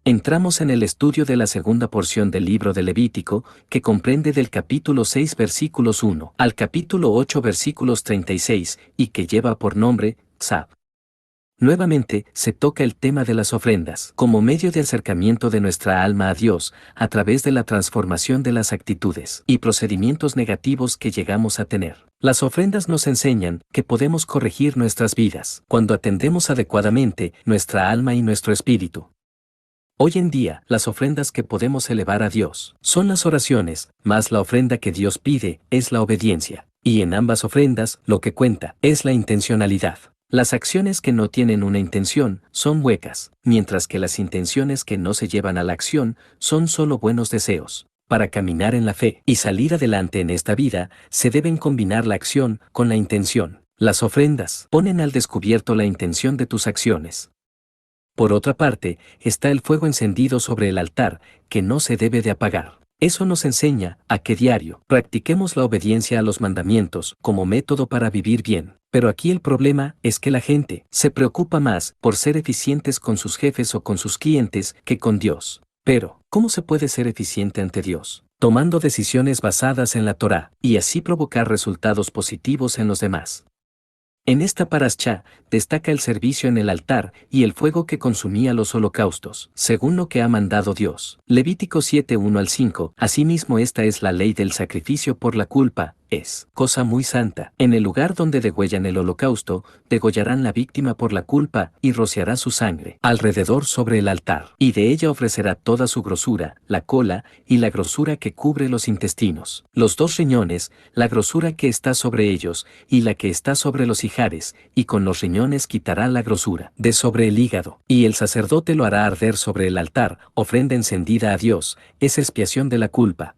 Entramos en el estudio de la segunda porción del libro de Levítico, que comprende del capítulo 6 versículos 1 al capítulo 8 versículos 36, y que lleva por nombre, Tzab. Nuevamente, se toca el tema de las ofrendas, como medio de acercamiento de nuestra alma a Dios, a través de la transformación de las actitudes y procedimientos negativos que llegamos a tener. Las ofrendas nos enseñan que podemos corregir nuestras vidas, cuando atendemos adecuadamente nuestra alma y nuestro espíritu. Hoy en día, las ofrendas que podemos elevar a Dios son las oraciones, más la ofrenda que Dios pide es la obediencia. Y en ambas ofrendas, lo que cuenta es la intencionalidad. Las acciones que no tienen una intención son huecas, mientras que las intenciones que no se llevan a la acción son solo buenos deseos. Para caminar en la fe y salir adelante en esta vida, se deben combinar la acción con la intención. Las ofrendas ponen al descubierto la intención de tus acciones. Por otra parte, está el fuego encendido sobre el altar, que no se debe de apagar. Eso nos enseña a que diario practiquemos la obediencia a los mandamientos como método para vivir bien. Pero aquí el problema es que la gente se preocupa más por ser eficientes con sus jefes o con sus clientes que con Dios. Pero, ¿cómo se puede ser eficiente ante Dios? Tomando decisiones basadas en la Torá, y así provocar resultados positivos en los demás. En esta parashá destaca el servicio en el altar y el fuego que consumía los holocaustos, según lo que ha mandado Dios. Levítico 7:1 al 5. Asimismo, esta es la ley del sacrificio por la culpa, es cosa muy santa. En el lugar donde degüellan el holocausto, degollarán la víctima por la culpa y rociará su sangre alrededor sobre el altar, y de ella ofrecerá toda su grosura, la cola y la grosura que cubre los intestinos, los dos riñones, la grosura que está sobre ellos y la que está sobre los ijares, y con los riñones quitará la grosura de sobre el hígado, y el sacerdote lo hará arder sobre el altar, ofrenda encendida a Dios, es expiación de la culpa.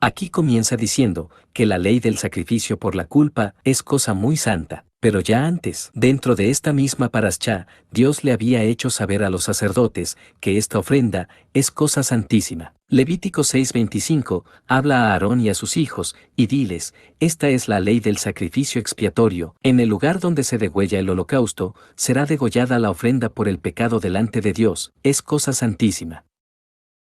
Aquí comienza diciendo que la ley del sacrificio por la culpa es cosa muy santa, pero ya antes, dentro de esta misma parashá, Dios le había hecho saber a los sacerdotes que esta ofrenda es cosa santísima. Levítico 6:25 habla a Aarón y a sus hijos, y diles, esta es la ley del sacrificio expiatorio, en el lugar donde se degüella el holocausto, será degollada la ofrenda por el pecado delante de Dios, es cosa santísima.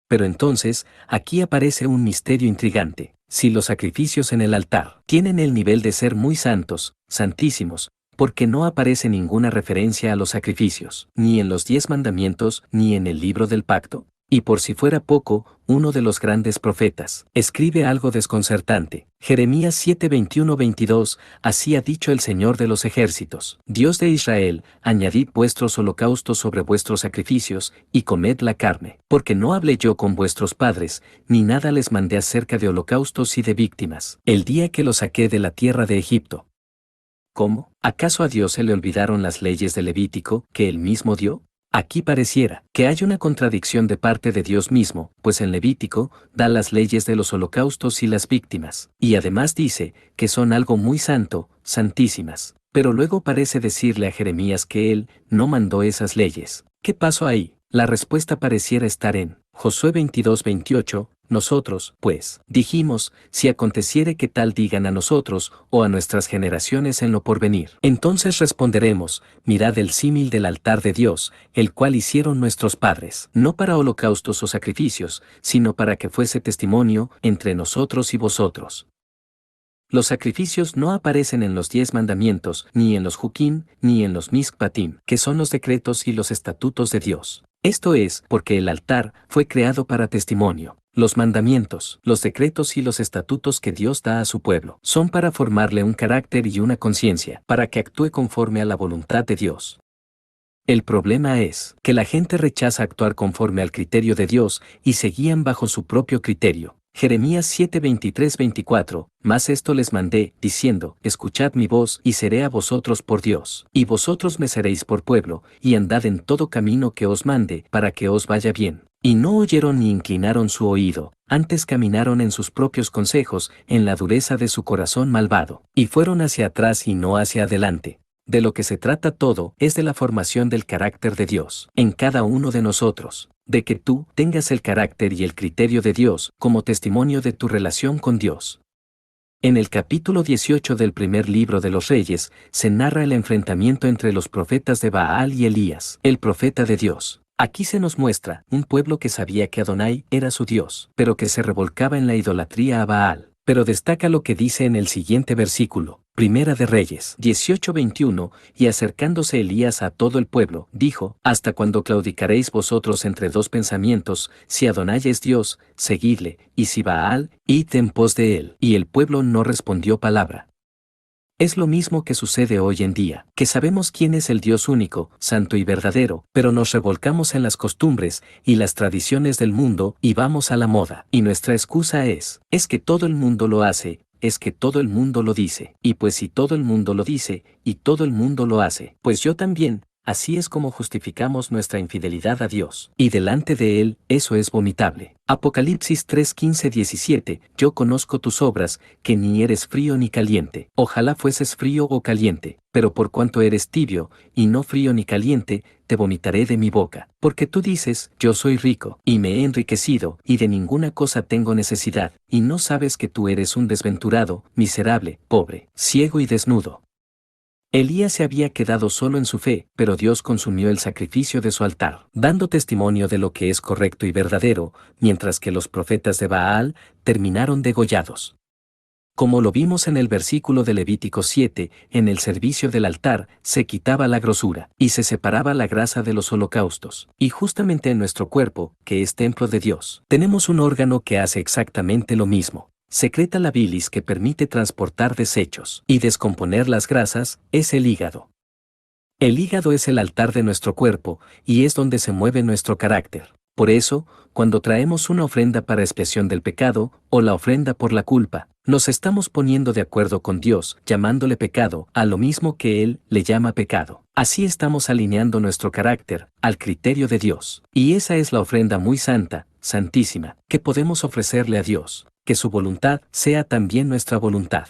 Pero entonces, aquí aparece un misterio intrigante. Si los sacrificios en el altar tienen el nivel de ser muy santos, santísimos, porque no aparece ninguna referencia a los sacrificios, ni en los 10 mandamientos, ni en el libro del pacto. Y por si fuera poco, uno de los grandes profetas escribe algo desconcertante. Jeremías 7:21-22, así ha dicho el Señor de los ejércitos, Dios de Israel, añadid vuestros holocaustos sobre vuestros sacrificios, y comed la carne, porque no hablé yo con vuestros padres, ni nada les mandé acerca de holocaustos y de víctimas, el día que los saqué de la tierra de Egipto. ¿Cómo? ¿Acaso a Dios se le olvidaron las leyes de Levítico, que él mismo dio? Aquí pareciera que hay una contradicción de parte de Dios mismo, pues en Levítico da las leyes de los holocaustos y las víctimas, y además dice que son algo muy santo, santísimas, pero luego parece decirle a Jeremías que él no mandó esas leyes. ¿Qué pasó ahí? La respuesta pareciera estar en Josué 22:28, nosotros, pues, dijimos, si aconteciere que tal digan a nosotros, o a nuestras generaciones en lo porvenir, entonces responderemos, mirad el símil del altar de Dios, el cual hicieron nuestros padres, no para holocaustos o sacrificios, sino para que fuese testimonio entre nosotros y vosotros. Los sacrificios no aparecen en los 10 mandamientos, ni en los Jukim, ni en los Mishpatim, que son los decretos y los estatutos de Dios. Esto es, porque el altar fue creado para testimonio. Los mandamientos, los decretos y los estatutos que Dios da a su pueblo, son para formarle un carácter y una conciencia, para que actúe conforme a la voluntad de Dios. El problema es que la gente rechaza actuar conforme al criterio de Dios y se guían bajo su propio criterio. Jeremías 7:23-24, mas esto les mandé, diciendo, escuchad mi voz y seré a vosotros por Dios, y vosotros me seréis por pueblo, y andad en todo camino que os mande, para que os vaya bien. Y no oyeron ni inclinaron su oído, antes caminaron en sus propios consejos, en la dureza de su corazón malvado, y fueron hacia atrás y no hacia adelante. De lo que se trata todo es de la formación del carácter de Dios en cada uno de nosotros, de que tú tengas el carácter y el criterio de Dios como testimonio de tu relación con Dios. En el capítulo 18 del primer libro de los Reyes, se narra el enfrentamiento entre los profetas de Baal y Elías, el profeta de Dios. Aquí se nos muestra un pueblo que sabía que Adonai era su Dios, pero que se revolcaba en la idolatría a Baal. Pero destaca lo que dice en el siguiente versículo, Primera de Reyes 18:21, y acercándose Elías a todo el pueblo, dijo, ¿hasta cuándo claudicaréis vosotros entre dos pensamientos? Si Adonai es Dios, seguidle, y si Baal, id en pos de él. Y el pueblo no respondió palabra. Es lo mismo que sucede hoy en día, que sabemos quién es el Dios único, santo y verdadero, pero nos revolcamos en las costumbres y las tradiciones del mundo y vamos a la moda. Y nuestra excusa es que todo el mundo lo hace, es que todo el mundo lo dice. Y pues si todo el mundo lo dice, y todo el mundo lo hace, pues yo también. Así es como justificamos nuestra infidelidad a Dios. Y delante de Él, eso es vomitable. Apocalipsis 3:15-17, yo conozco tus obras, que ni eres frío ni caliente. Ojalá fueses frío o caliente, pero por cuanto eres tibio, y no frío ni caliente, te vomitaré de mi boca. Porque tú dices, yo soy rico, y me he enriquecido, y de ninguna cosa tengo necesidad, y no sabes que tú eres un desventurado, miserable, pobre, ciego y desnudo. Elías se había quedado solo en su fe, pero Dios consumió el sacrificio de su altar, dando testimonio de lo que es correcto y verdadero, mientras que los profetas de Baal terminaron degollados. Como lo vimos en el versículo de Levítico 7, en el servicio del altar se quitaba la grosura y se separaba la grasa de los holocaustos. Y justamente en nuestro cuerpo, que es templo de Dios, tenemos un órgano que hace exactamente lo mismo. Secreta la bilis que permite transportar desechos y descomponer las grasas, es el hígado. El hígado es el altar de nuestro cuerpo y es donde se mueve nuestro carácter. Por eso, cuando traemos una ofrenda para expiación del pecado o la ofrenda por la culpa, nos estamos poniendo de acuerdo con Dios, llamándole pecado a lo mismo que Él le llama pecado. Así estamos alineando nuestro carácter al criterio de Dios. Y esa es la ofrenda muy santa, santísima, que podemos ofrecerle a Dios. Que su voluntad sea también nuestra voluntad.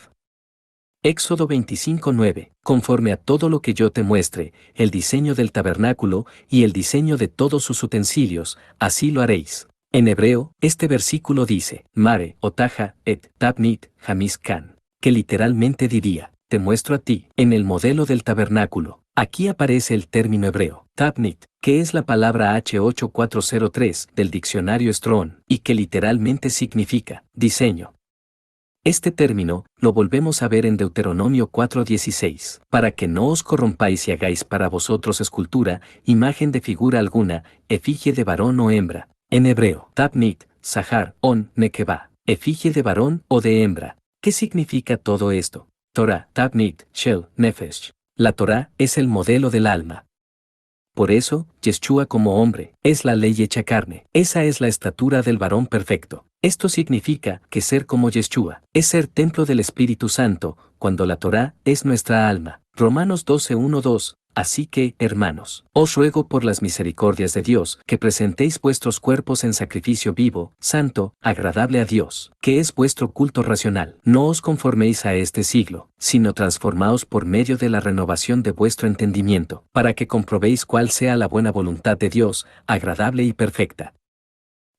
Éxodo 25:9, conforme a todo lo que yo te muestre, el diseño del tabernáculo y el diseño de todos sus utensilios, así lo haréis. En hebreo, este versículo dice, Mare, Otaja, et, Tabnit, Hamis Kan, que literalmente diría, te muestro a ti, en el modelo del tabernáculo. Aquí aparece el término hebreo, Tabnit, que es la palabra H8403 del diccionario Strong, y que literalmente significa diseño. Este término lo volvemos a ver en Deuteronomio 4:16, para que no os corrompáis y hagáis para vosotros escultura, imagen de figura alguna, efigie de varón o hembra. En hebreo, Tabnit, Sahar, On, Nekeba, efigie de varón o de hembra. ¿Qué significa todo esto? Torah, Tabnit, Shel, Nefesh. La Torah es el modelo del alma. Por eso, Yeshua como hombre, es la ley hecha carne. Esa es la estatura del varón perfecto. Esto significa que ser como Yeshua es ser templo del Espíritu Santo, cuando la Torá es nuestra alma. Romanos 12:1-2. Así que, hermanos, os ruego por las misericordias de Dios, que presentéis vuestros cuerpos en sacrificio vivo, santo, agradable a Dios, que es vuestro culto racional. No os conforméis a este siglo, sino transformaos por medio de la renovación de vuestro entendimiento, para que comprobéis cuál sea la buena voluntad de Dios, agradable y perfecta.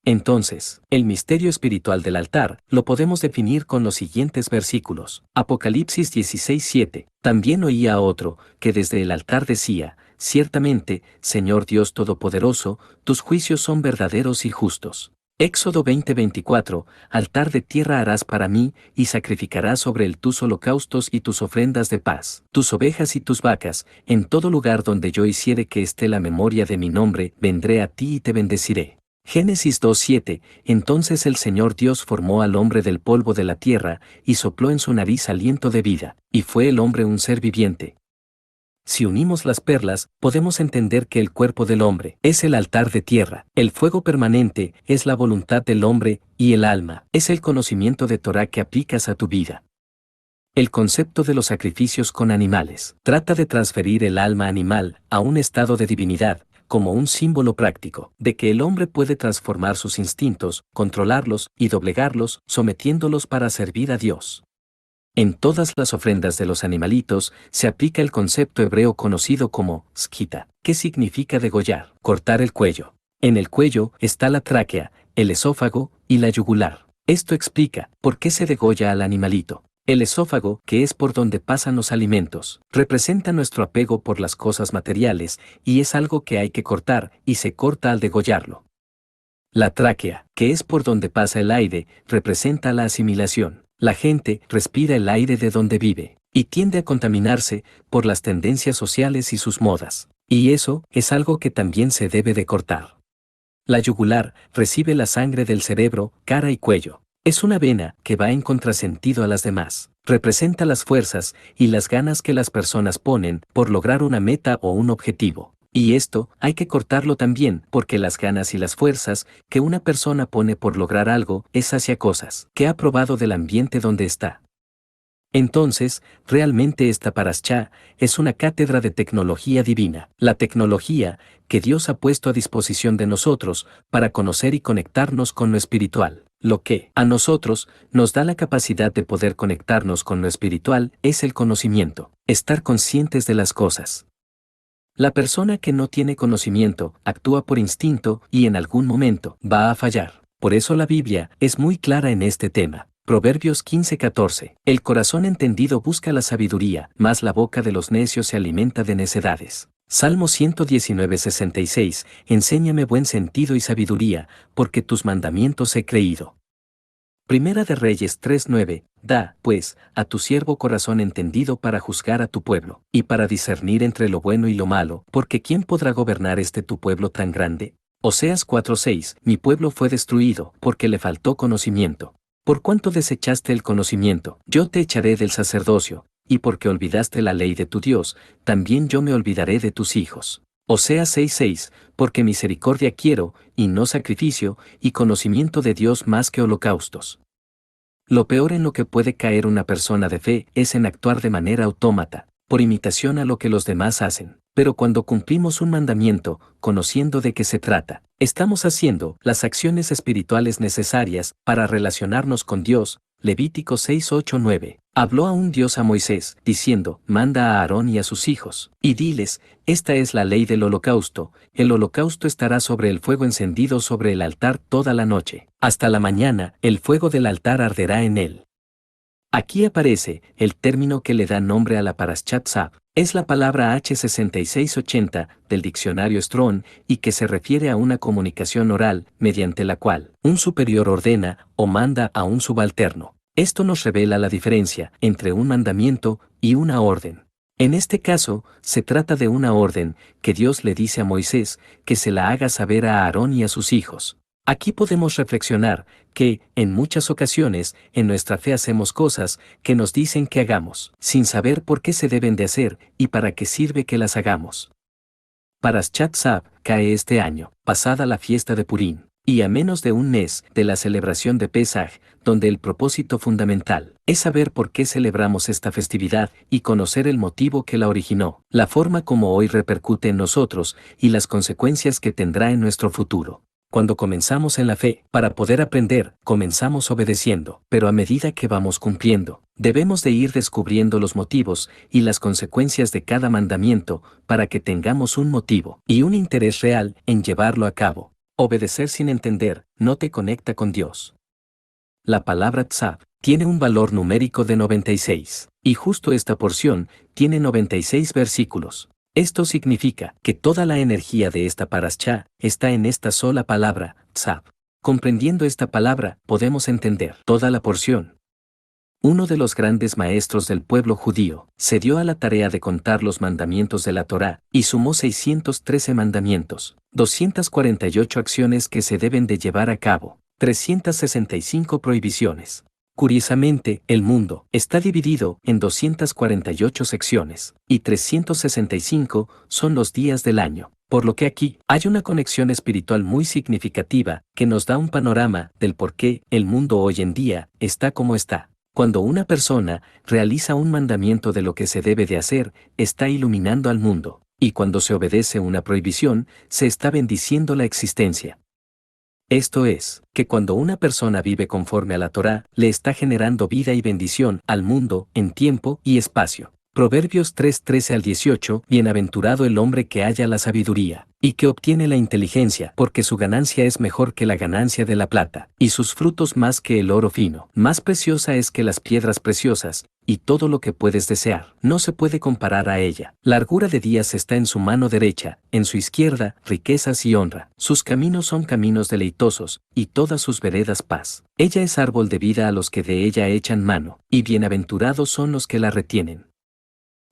Entonces, el misterio espiritual del altar lo podemos definir con los siguientes versículos. Apocalipsis 16:7. También oía a otro, que desde el altar decía, ciertamente, Señor Dios Todopoderoso, tus juicios son verdaderos y justos. Éxodo 20:24, altar de tierra harás para mí, y sacrificarás sobre él tus holocaustos y tus ofrendas de paz, tus ovejas y tus vacas, en todo lugar donde yo hiciere que esté la memoria de mi nombre, vendré a ti y te bendeciré. Génesis 2:7, entonces el Señor Dios formó al hombre del polvo de la tierra, y sopló en su nariz aliento de vida, y fue el hombre un ser viviente. Si unimos las perlas, podemos entender que el cuerpo del hombre es el altar de tierra, el fuego permanente es la voluntad del hombre, y el alma es el conocimiento de Torah que aplicas a tu vida. El concepto de los sacrificios con animales trata de transferir el alma animal a un estado de divinidad, como un símbolo práctico de que el hombre puede transformar sus instintos, controlarlos y doblegarlos, sometiéndolos para servir a Dios. En todas las ofrendas de los animalitos se aplica el concepto hebreo conocido como skita, que significa degollar, cortar el cuello. En el cuello está la tráquea, el esófago y la yugular. Esto explica por qué se degolla al animalito. El esófago, que es por donde pasan los alimentos, representa nuestro apego por las cosas materiales y es algo que hay que cortar y se corta al degollarlo. La tráquea, que es por donde pasa el aire, representa la asimilación. La gente respira el aire de donde vive y tiende a contaminarse por las tendencias sociales y sus modas. Y eso es algo que también se debe de cortar. La yugular recibe la sangre del cerebro, cara y cuello. Es una vena que va en contrasentido a las demás. Representa las fuerzas y las ganas que las personas ponen por lograr una meta o un objetivo. Y esto hay que cortarlo también porque las ganas y las fuerzas que una persona pone por lograr algo es hacia cosas que ha probado del ambiente donde está. Entonces, realmente esta Parashá es una cátedra de tecnología divina, la tecnología que Dios ha puesto a disposición de nosotros para conocer y conectarnos con lo espiritual. Lo que, a nosotros, nos da la capacidad de poder conectarnos con lo espiritual es el conocimiento, estar conscientes de las cosas. La persona que no tiene conocimiento actúa por instinto y en algún momento va a fallar. Por eso la Biblia es muy clara en este tema. Proverbios 15:14. El corazón entendido busca la sabiduría, mas la boca de los necios se alimenta de necedades. Salmo 119:66. Enséñame buen sentido y sabiduría, porque tus mandamientos he creído. Primera de Reyes 3:9. Da, pues, a tu siervo corazón entendido para juzgar a tu pueblo, y para discernir entre lo bueno y lo malo, porque ¿quién podrá gobernar tu pueblo tan grande? Oseas 4:6. Mi pueblo fue destruido, porque le faltó conocimiento. Por cuanto desechaste el conocimiento, yo te echaré del sacerdocio, y porque olvidaste la ley de tu Dios, también yo me olvidaré de tus hijos. Oseas 6:6. Porque misericordia quiero, y no sacrificio, y conocimiento de Dios más que holocaustos. Lo peor en lo que puede caer una persona de fe es en actuar de manera autómata, por imitación a lo que los demás hacen. Pero cuando cumplimos un mandamiento, conociendo de qué se trata, estamos haciendo las acciones espirituales necesarias para relacionarnos con Dios. Levítico 6:8-9. Habló aún Dios a Moisés, diciendo, manda a Aarón y a sus hijos, y diles, esta es la ley del holocausto, el holocausto estará sobre el fuego encendido sobre el altar toda la noche. Hasta la mañana, el fuego del altar arderá en él. Aquí aparece el término que le da nombre a la Parashat Tzav. Es la palabra H6680 del diccionario Strong y que se refiere a una comunicación oral mediante la cual un superior ordena o manda a un subalterno. Esto nos revela la diferencia entre un mandamiento y una orden. En este caso, se trata de una orden que Dios le dice a Moisés que se la haga saber a Aarón y a sus hijos. Aquí podemos reflexionar que, en muchas ocasiones, en nuestra fe hacemos cosas que nos dicen que hagamos, sin saber por qué se deben de hacer y para qué sirve que las hagamos. Parashat Tzav cae este año, pasada la fiesta de Purim, y a menos de un mes de la celebración de Pesaj, donde el propósito fundamental es saber por qué celebramos esta festividad y conocer el motivo que la originó, la forma como hoy repercute en nosotros y las consecuencias que tendrá en nuestro futuro. Cuando comenzamos en la fe, para poder aprender, comenzamos obedeciendo, pero a medida que vamos cumpliendo, debemos de ir descubriendo los motivos y las consecuencias de cada mandamiento para que tengamos un motivo y un interés real en llevarlo a cabo. Obedecer sin entender no te conecta con Dios. La palabra Tzav tiene un valor numérico de 96, y justo esta porción tiene 96 versículos. Esto significa que toda la energía de esta parashá está en esta sola palabra, Tzav. Comprendiendo esta palabra, podemos entender toda la porción. Uno de los grandes maestros del pueblo judío se dio a la tarea de contar los mandamientos de la Torá y sumó 613 mandamientos, 248 acciones que se deben de llevar a cabo, 365 prohibiciones. Curiosamente, el mundo está dividido en 248 secciones, y 365 son los días del año, por lo que aquí hay una conexión espiritual muy significativa que nos da un panorama del por qué el mundo hoy en día está como está. Cuando una persona realiza un mandamiento de lo que se debe de hacer, está iluminando al mundo, y cuando se obedece una prohibición, se está bendiciendo la existencia. Esto es, que cuando una persona vive conforme a la Torá, le está generando vida y bendición al mundo, en tiempo y espacio. Proverbios 3:13 al 18, bienaventurado el hombre que halla la sabiduría, y que obtiene la inteligencia, porque su ganancia es mejor que la ganancia de la plata, y sus frutos más que el oro fino. Más preciosa es que las piedras preciosas, y todo lo que puedes desear, no se puede comparar a ella. Largura de días está en su mano derecha, en su izquierda, riquezas y honra. Sus caminos son caminos deleitosos, y todas sus veredas paz. Ella es árbol de vida a los que de ella echan mano, y bienaventurados son los que la retienen.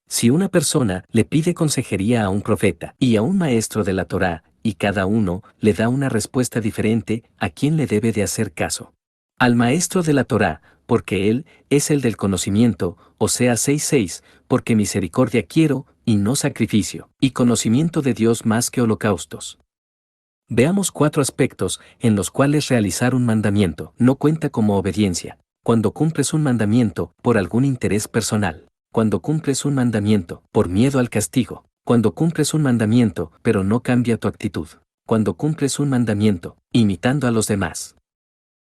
Si una persona le pide consejería a un profeta y a un maestro de la Torá, y cada uno le da una respuesta diferente, ¿a quién le debe de hacer caso? Al maestro de la Torá, porque él es el del conocimiento, Oseas 6:6, porque misericordia quiero, y no sacrificio, y conocimiento de Dios más que holocaustos. Veamos 4 aspectos en los cuales realizar un mandamiento no cuenta como obediencia. Cuando cumples un mandamiento por algún interés personal. Cuando cumples un mandamiento por miedo al castigo. Cuando cumples un mandamiento pero no cambia tu actitud. Cuando cumples un mandamiento imitando a los demás.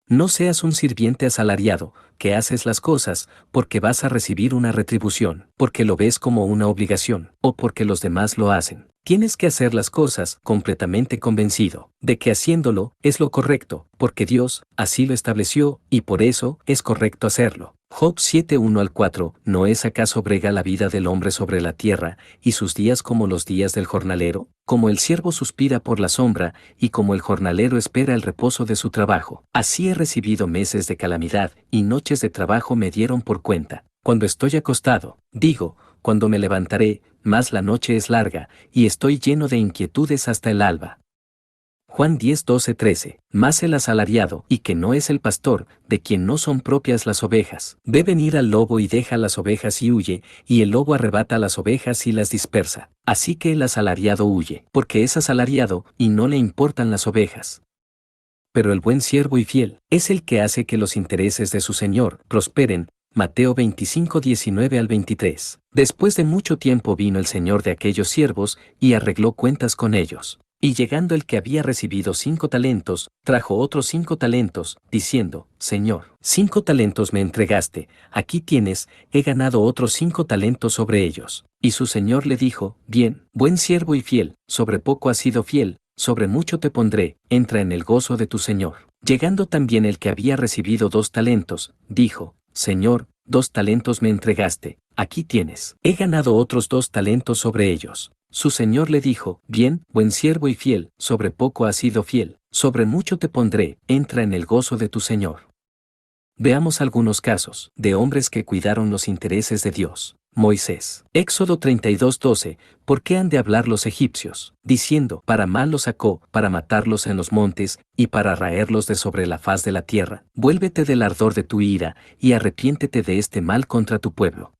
No seas un sirviente asalariado, que haces las cosas porque vas a recibir una retribución, porque lo ves como una obligación, o porque los demás lo hacen. Tienes que hacer las cosas completamente convencido de que haciéndolo es lo correcto, porque Dios así lo estableció y por eso es correcto hacerlo. Job 7:1 al 4, ¿no es acaso brega la vida del hombre sobre la tierra, y sus días como los días del jornalero? Como el siervo suspira por la sombra, y como el jornalero espera el reposo de su trabajo. Así he recibido meses de calamidad, y noches de trabajo me dieron por cuenta. Cuando estoy acostado, digo, cuando me levantaré, mas la noche es larga, y estoy lleno de inquietudes hasta el alba. Juan 10:12-13, más el asalariado, y que no es el pastor, de quien no son propias las ovejas. Ve venir al lobo y deja las ovejas y huye, y el lobo arrebata las ovejas y las dispersa. Así que el asalariado huye, porque es asalariado, y no le importan las ovejas. Pero el buen siervo y fiel, es el que hace que los intereses de su señor prosperen. Mateo 25:19 al 23. Después de mucho tiempo vino el señor de aquellos siervos, y arregló cuentas con ellos. Y llegando el que había recibido 5 talentos, trajo otros 5 talentos, diciendo, Señor, 5 talentos me entregaste, aquí tienes, he ganado otros 5 talentos sobre ellos. Y su señor le dijo, bien, buen siervo y fiel, sobre poco has sido fiel, sobre mucho te pondré, entra en el gozo de tu señor. Llegando también el que había recibido 2 talentos, dijo, Señor, 2 talentos me entregaste, aquí tienes, he ganado otros 2 talentos sobre ellos. Su señor le dijo, bien, buen siervo y fiel, sobre poco has sido fiel, sobre mucho te pondré, entra en el gozo de tu señor. Veamos algunos casos de hombres que cuidaron los intereses de Dios. Moisés. Éxodo 32:12, ¿por qué han de hablar los egipcios, diciendo, para mal los sacó, para matarlos en los montes, y para raerlos de sobre la faz de la tierra? Vuélvete del ardor de tu ira, y arrepiéntete de este mal contra tu pueblo.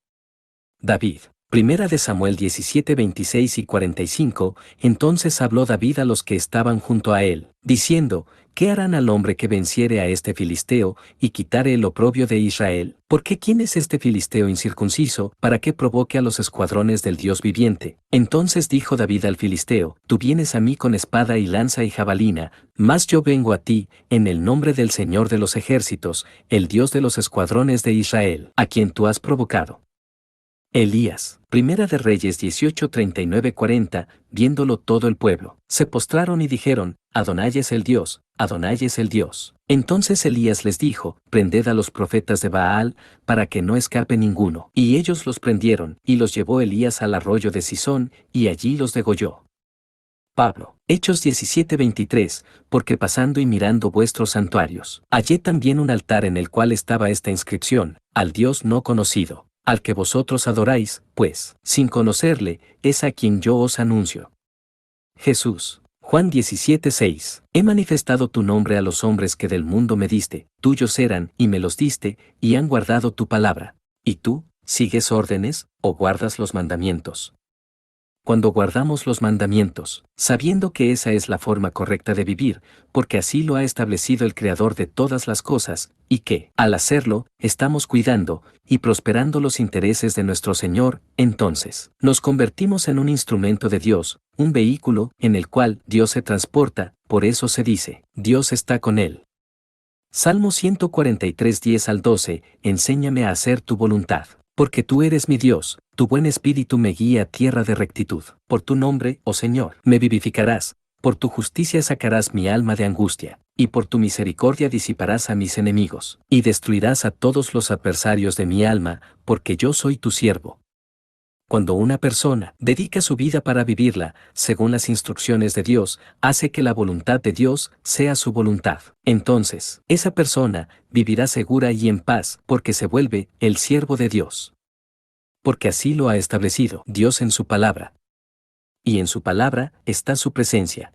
David. Primera de Samuel 17:26 y 45, entonces habló David a los que estaban junto a él, diciendo, ¿qué harán al hombre que venciere a este filisteo, y quitare el oprobio de Israel? Porque ¿quién es este filisteo incircunciso, para que provoque a los escuadrones del Dios viviente? Entonces dijo David al filisteo, tú vienes a mí con espada y lanza y jabalina, mas yo vengo a ti, en el nombre del Señor de los ejércitos, el Dios de los escuadrones de Israel, a quien tú has provocado. Elías. Primera de Reyes 18:39-40, viéndolo todo el pueblo, se postraron y dijeron, Adonai es el Dios, Adonai es el Dios. Entonces Elías les dijo, prended a los profetas de Baal, para que no escape ninguno. Y ellos los prendieron, y los llevó Elías al arroyo de Sisón, y allí los degolló. Pablo. Hechos 17:23, porque pasando y mirando vuestros santuarios, hallé también un altar en el cual estaba esta inscripción, al Dios no conocido. Al que vosotros adoráis, pues, sin conocerle, es a quien yo os anuncio. Jesús. Juan 17:6. He manifestado tu nombre a los hombres que del mundo me diste, tuyos eran, y me los diste, y han guardado tu palabra. ¿Y tú, sigues órdenes, o guardas los mandamientos? Cuando guardamos los mandamientos, sabiendo que esa es la forma correcta de vivir, porque así lo ha establecido el Creador de todas las cosas, y que, al hacerlo, estamos cuidando y prosperando los intereses de nuestro Señor, entonces, nos convertimos en un instrumento de Dios, un vehículo en el cual Dios se transporta, por eso se dice, Dios está con él. Salmo 143:10 al 12, enséñame a hacer tu voluntad. Porque tú eres mi Dios, tu buen espíritu me guía a tierra de rectitud. Por tu nombre, oh Señor, me vivificarás, por tu justicia sacarás mi alma de angustia, y por tu misericordia disiparás a mis enemigos, y destruirás a todos los adversarios de mi alma, porque yo soy tu siervo. Cuando una persona dedica su vida para vivirla, según las instrucciones de Dios, hace que la voluntad de Dios sea su voluntad. Entonces, esa persona vivirá segura y en paz porque se vuelve el siervo de Dios. Porque así lo ha establecido Dios en su palabra. Y en su palabra está su presencia.